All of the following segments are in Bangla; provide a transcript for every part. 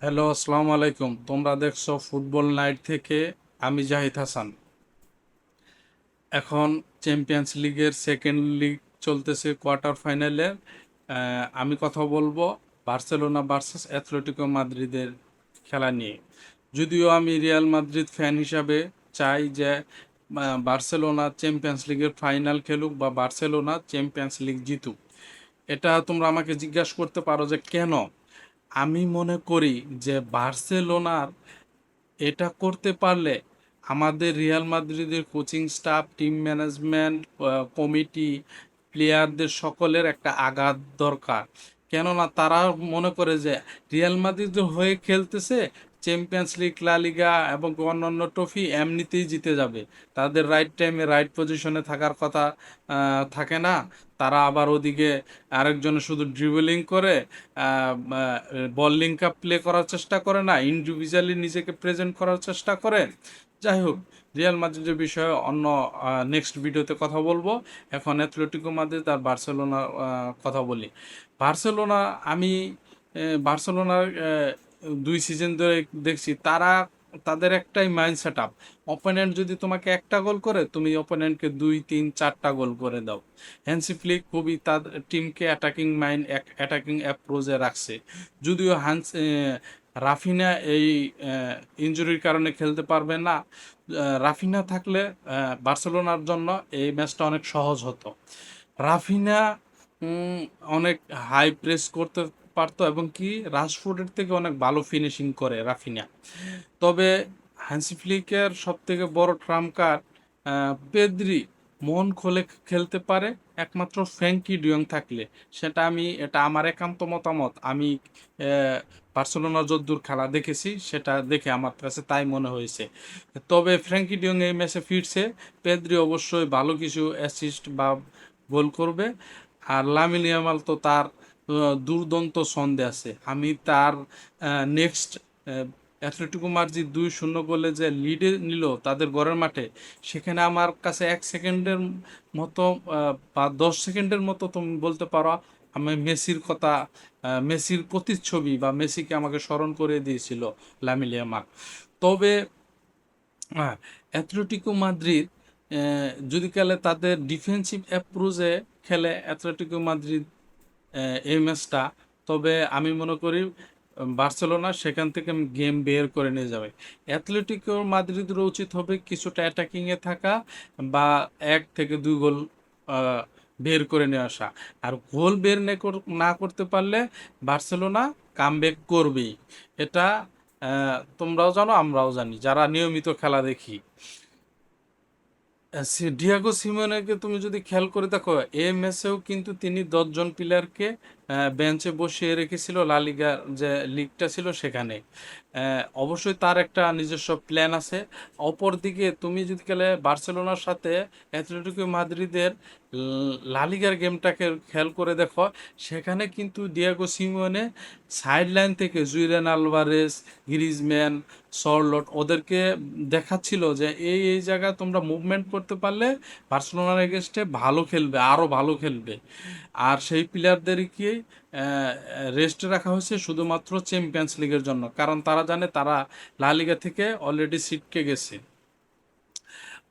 হ্যালো, আসসালামু আলাইকুম। তোমরা দেখছো ফুটবল নাইট থেকে। আমি জাহিদ হাসান। এখন চ্যাম্পিয়ন্স লিগের সেকেন্ড লিগ চলতেছে, কোয়ার্টার ফাইনালে। আমি কথা বলবো বার্সেলোনা ভার্সেস অ্যাথলেটিকো মাদ্রিদের খেলা নিয়ে। যদিও আমি রিয়াল মাদ্রিদ ফ্যান হিসাবে চাই যে বার্সেলোনা চ্যাম্পিয়ন্স লিগের ফাইনাল খেলুক বা বার্সেলোনা চ্যাম্পিয়ন্স লিগ জিতুক। এটা তোমরা আমাকে জিজ্ঞাসা করতে পারো যে কেন। আমি মনে করি যে বার্সেলোনার এটা করতে পারলে আমাদের রিয়াল মাদ্রিদের coaching staff, team management, committee, প্লেয়ারদের সকলের একটা আঘাত দরকার। কেননা তারা মনে করে যে রিয়াল মাদ্রিদের হয়ে খেলতেছে, চ্যাম্পিয়ন্স লিগ, লা লিগা এবং অন্যান্য ট্রফি এমনিতেই জিতে যাবে। তাদের রাইট টাইমে রাইট পজিশনে থাকার কথা থাকে না। তারা আবার ওদিকে আরেকজনে শুধু ড্রিবলিং করে, বল লিঙ্ক আপ প্লে করার চেষ্টা করে না, ইন্ডিভিজুয়ালি নিজেকে প্রেজেন্ট করার চেষ্টা করে। যাই হোক, রিয়াল মাদ্রিদের বিষয়ে অন্য নেক্সট ভিডিওতে কথা বলবো। এখন অ্যাথলেটিকো মাদ্রিদ আর বার্সেলোনার কথা বলি। বার্সেলোনা, আমি বার্সেলোনার 2 সিজন ধরে দেখছি, তাদের একটাই মাইন্ড সেট আপ। অপোনেন্ট যদি তোমাকে একটা গোল করে, তুমি অপোনেন্টকে 2, 3, 4টা গোল করে দাও। হ্যান্সি ফ্লিক খুবই তাদের টিমকে অ্যাটাকিং মাইন্ড, অ্যাটাকিং অ্যাপ্রোচে রাখছে। যদিও রাফিনা এই ইনজুরির কারণে খেলতে পারবে না। রাফিনা থাকলে বার্সেলোনার জন্য এই ম্যাচটা অনেক সহজ হতো। রাফিনা উম, অনেক হাই প্রেস করতে পারতো এবং কি রাশফোর্ডের থেকে অনেক ভালো ফিনিশিং করে রাফিনা। তবে হ্যান্সি ফ্লিকের সব থেকে বড় ট্রাম্প কার্ড পেদ্রি মন খুলে খেলতে পারে একমাত্র ফ্র্যাঙ্কি ডিয়ং থাকলে। এটা আমার একান্ত মতামত। আমি বার্সেলোনার যদ্দূর খেলা দেখেছি, সেটা দেখে আমার কাছে তাই মনে হয়েছে। তবে ফ্র্যাঙ্কি ডিয়ং এই ম্যাচে ফিরছে। পেদ্রি অবশ্যই ভালো কিছু অ্যাসিস্ট বা গোল করবে। আর লামিন ইয়ামাল তো তার দুর্দান্ত ছন্দে আছে। আমি তার নেক্সট অ্যাথলেটিকো মাদ্রিদ 2-0 গোলে যে লিডে নিল তাদের ঘরের মাঠে, সেখানে আমার কাছে 1 সেকেন্ডের মতো বা 10 সেকেন্ডের মতো তুমি বলতে পারো, আমি মেসির কথা, মেসির প্রতিচ্ছবি বা মেসিকে আমাকে স্মরণ করে দিয়েছিল লামিন ইয়ামাল। তবে অ্যাথলেটিকো মাদ্রিদ যদি খেলে, তাদের ডিফেন্সিভ অ্যাপ্রোচে খেলে অ্যাথলেটিকো মাদ্রিদ এই ম্যাচটা, তবে আমি মনে করি বার্সেলোনা সেখান থেকে গেম বের করে নিয়ে যাবে। অ্যাথলেটিকো মাদ্রিদের উচিত হবে কিছুটা অ্যাটাকিংয়ে থাকা বা 1 থেকে 2 গোল আহ, বের করে নিয়ে আসা। আর গোল বের না করতে পারলে বার্সেলোনা কামব্যাক করবেই। এটা তোমরাও জানো, আমরাও জানি, যারা নিয়মিত খেলা দেখি। ডিয়াগো সিমোনেকে তুমি যদি খেয়াল করে দেখো, এই ম্যাচেও কিন্তু তিনি 10 জন প্লেয়ারকে বেঞ্চে বসিয়ে রেখেছিল লা লিগার যে লিগটা ছিল সেখানে। অবশ্যই তার একটা নিজস্ব প্ল্যান আছে। অপরদিকে তুমি যদি খেলে বার্সেলোনার সাথে অ্যাথলেটিকো মাদ্রিদের লা লিগার গেমটাকে খেয়াল করে দেখো, সেখানে কিন্তু ডিয়াগো সিমোনে সাইড লাইন থেকে জুলিয়ান আলভারেজ, গ্রিজম্যান, সরলট ওদেরকে দেখাচ্ছিল যে এই জায়গায় তোমরা মুভমেন্ট করতে পারলে বার্সেলোনার এগেনস্টে ভালো খেলবে, আরও ভালো খেলবে। আর সেই প্লেয়ারদেরকে রেস্টে রাখা হয়েছে শুধুমাত্র চ্যাম্পিয়ন্স লিগের জন্য, কারণ তারা জানে তারা লা লিগা থেকে অলরেডি ছিটকে গেছে।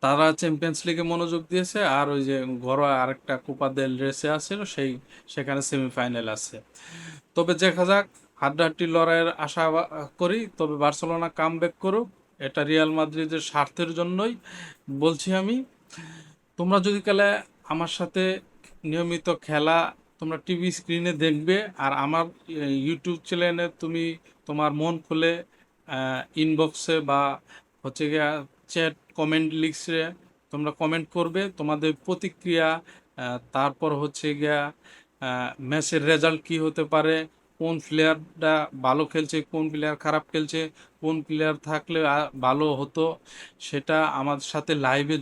তারা চ্যাম্পিয়ন্স লিগে মনোযোগ দিয়েছে, আর ওই যে ঘরোয়া আরেকটা কোপা দেল রেসে আছে, সেখানে সেমিফাইনাল আছে। তবে দেখা যাক, হাড্ডাহাড্ডি লড়াইয়ের আশা করি। তবে বার্সেলোনা কামব্যাক করুক, এটা রিয়াল মাদ্রিদের স্বার্থের জন্যই বলছি আমি। তোমরা যদি খেলে আমার সাথে নিয়মিত খেলা তোমরা টিভি স্ক্রিনে দেখবে, আর আমার ইউটিউব চ্যানেলে তুমি তোমার মন খুলে ইনবক্সে বা হচ্ছে গিয়া চ্যাট কমেন্ট লিখছে, তোমরা কমেন্ট করবে তোমাদের প্রতিক্রিয়া। তারপর হচ্ছে গিয়া ম্যাচের রেজাল্ট কি হতে পারে, কোন প্লেয়ারটা ভালো খেলছে, কোন প্লেয়ার খারাপ খেলছে, কোন প্লেয়ার থাকলে ভালো হতো, সেটা আমার সাথে লাইভে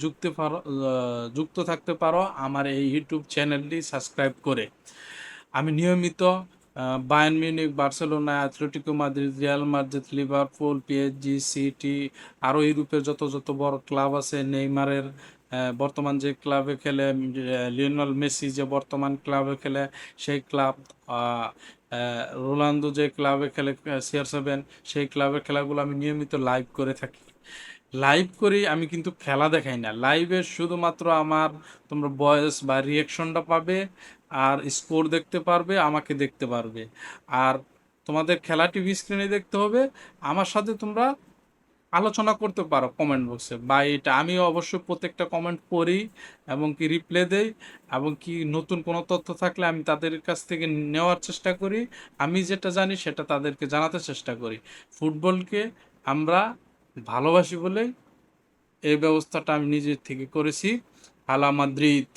যুক্ত থাকতে পারো আমার এই ইউটিউব চ্যানেলটি সাবস্ক্রাইব করে। আমি নিয়মিত Bayern Munich, Barcelona, Atletico Madrid, Real Madrid, Liverpool, PSG, city, আরও ইউরোপের যত যত বড় ক্লাব আছে, নেইমারের বর্তমান যে ক্লাবে খেলে, লিওনেল মেসি যে বর্তমান ক্লাবে খেলে সেই ক্লাব, রোনালদো যে ক্লাবে খেলে CR7, সেই ক্লাবের খেলাগুলো আমি নিয়মিত লাইভ করে থাকি। লাইভ করি, আমি কিন্তু খেলা দেখাই না লাইভে, শুধুমাত্র আমার তোমরা ভয়েস বা রিয়েকশনটা পাবে, আর স্কোর দেখতে পারবে, আমাকে দেখতে পারবে। আর তোমাদের খেলা টিভি স্ক্রিনে দেখতে হবে, আমার সাথে তোমরা আলোচনা করতে পারো কমেন্ট বক্সে, বা এটা আমি অবশ্যই প্রত্যেকটা কমেন্ট পড়ি এবং কি রিপ্লাই দেই, এবং কি নতুন কোনো তথ্য থাকলে আমি তাদের কাছ থেকে নেওয়ার চেষ্টা করি। আমি যেটা জানি সেটা তাদেরকে জানাতে চেষ্টা করি। ফুটবলকে আমরা ভালোবাসি বলেই এই ব্যবস্থাটা আমি নিজের থেকে করেছি। হালা মাদ্রিদ।